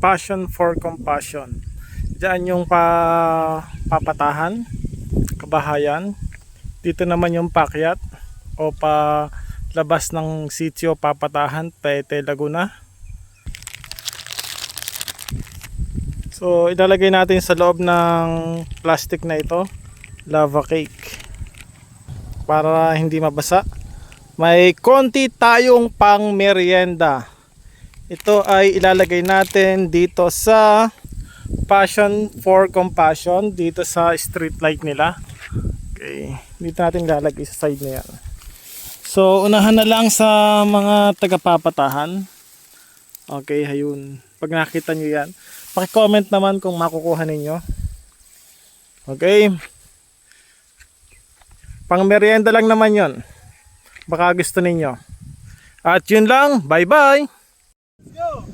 Passion for Compassion. Diyan yung papatahan, kabahayan. Dito naman yung pakyat o labas ng sitio, papatahan, Paete, Laguna. So ilalagay natin sa loob ng plastic na ito, lava cake, para hindi mabasa. May konti tayong pang merienda. Ito ay ilalagay natin dito sa Passion for Compassion, dito sa street light nila. Okay, dito natin ilalagay sa side na yan. So unahan na lang sa mga tagapapatahan. Okay, ayun. Pag nakita nyo yan, paki-comment naman kung makukuha ninyo. Okay, pang merienda lang naman yon. Baka gusto ninyo. At yun lang, bye bye. Yo!